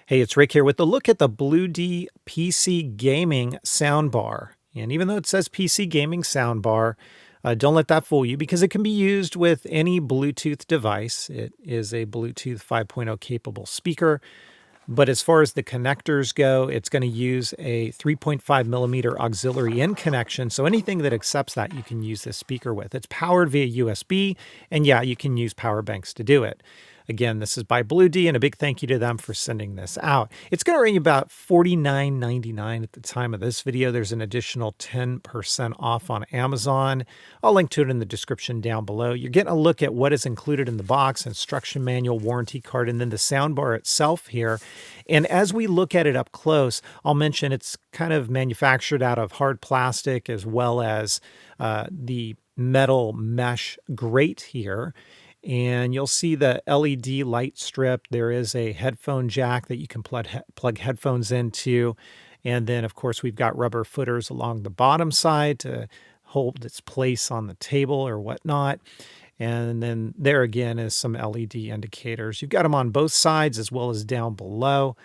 Hey, it's Rick here with a look at the Bluedee PC Gaming soundbar. And even though it says PC Gaming soundbar, don't let that fool you because it can be used with any Bluetooth device. It is a Bluetooth 5.0 capable speaker. But as far as the connectors go, it's going to use a 3.5 millimeter auxiliary in connection. So anything that accepts that, you can use this speaker with. It's powered via USB, and yeah, you can use power banks to do it. Again, this is by Bluedee, and a big thank you to them for sending this out. It's going to run you about $49.99 at the time of this video. There's an additional 10% off on Amazon. I'll link to it in the description down below. You're getting a look at what is included in the box: instruction manual, warranty card, and then the soundbar itself here. And as we look at it up close, I'll mention it's kind of manufactured out of hard plastic as well as the metal mesh grate here. And you'll see the LED light strip. There is a headphone jack that you can plug headphones into. And then, of course, we've got rubber footers along the bottom side to hold its place on the table or whatnot. And then there again is some LED indicators. You've got them on both sides as well as down below.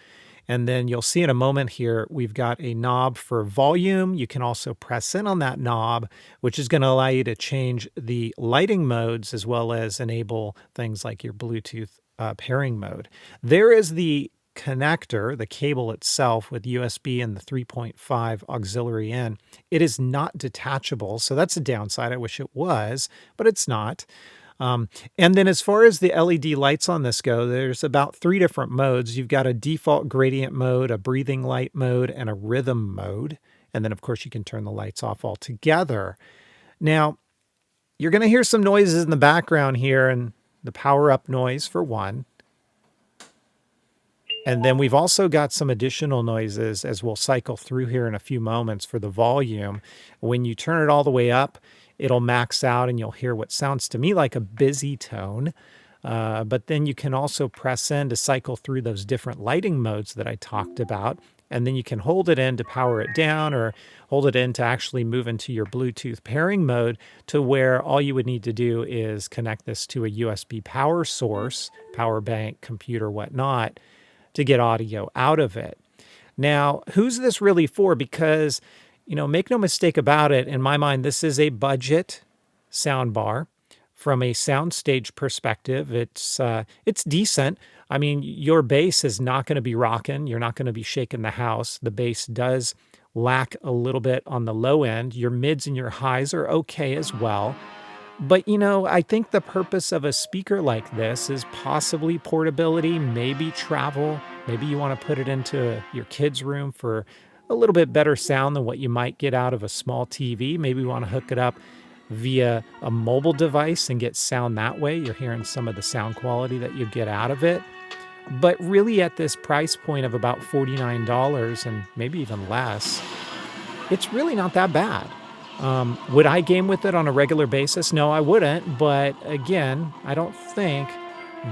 And then you'll see in a moment here, we've got a knob for volume. You can also press in on that knob, which is going to allow you to change the lighting modes as well as enable things like your Bluetooth pairing mode. There is the connector, the cable itself with USB and the 3.5 auxiliary in. It is not detachable, so that's a downside. I wish it was, but it's not. And then as far as the LED lights on this go, there's about 3 different modes. You've got a default gradient mode, a breathing light mode, and a rhythm mode. And then, of course, you can turn the lights off altogether. Now, you're going to hear some noises in the background here, and the power up noise for one. And then we've also got some additional noises as we'll cycle through here in a few moments for the volume. When you turn it all the way up, it'll max out and you'll hear what sounds to me like a busy tone. But then you can also press in to cycle through those different lighting modes that I talked about. And then you can hold it in to power it down or hold it in to actually move into your Bluetooth pairing mode, to where all you would need to do is connect this to a USB power source, power bank, computer, whatnot, to get audio out of it. Now, who's this really for? Because, make no mistake about it, in my mind, this is a budget soundbar. From a soundstage perspective, it's decent. I mean, your bass is not going to be rocking. You're not going to be shaking the house. The bass does lack a little bit on the low end. Your mids and your highs are okay as well. But, I think the purpose of a speaker like this is possibly portability, maybe travel. Maybe you want to put it into your kid's room for a little bit better sound than what you might get out of a small TV. Maybe you want to hook it up via a mobile device and get sound that way. You're hearing some of the sound quality that you get out of it. But really, at this price point of about $49 and maybe even less, it's really not that bad. Would I game with it on a regular basis? No, I wouldn't. But again, I don't think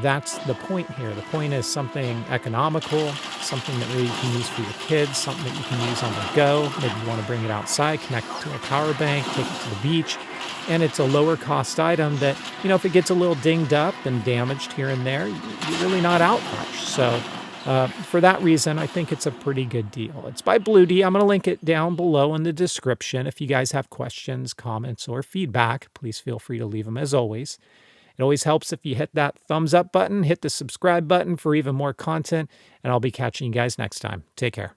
that's the point here. The point is something economical, something that really you can use for your kids, something that you can use on the go. Maybe you want to bring it outside, connect it to a power bank, take it to the beach. And it's a lower cost item that, if it gets a little dinged up and damaged here and there, you're really not out much. So for that reason, I think it's a pretty good deal. It's by Bluedee. I'm going to link it down below in the description. If you guys have questions, comments, or feedback, please feel free to leave them as always. It always helps if you hit that thumbs up button, hit the subscribe button for even more content, and I'll be catching you guys next time. Take care.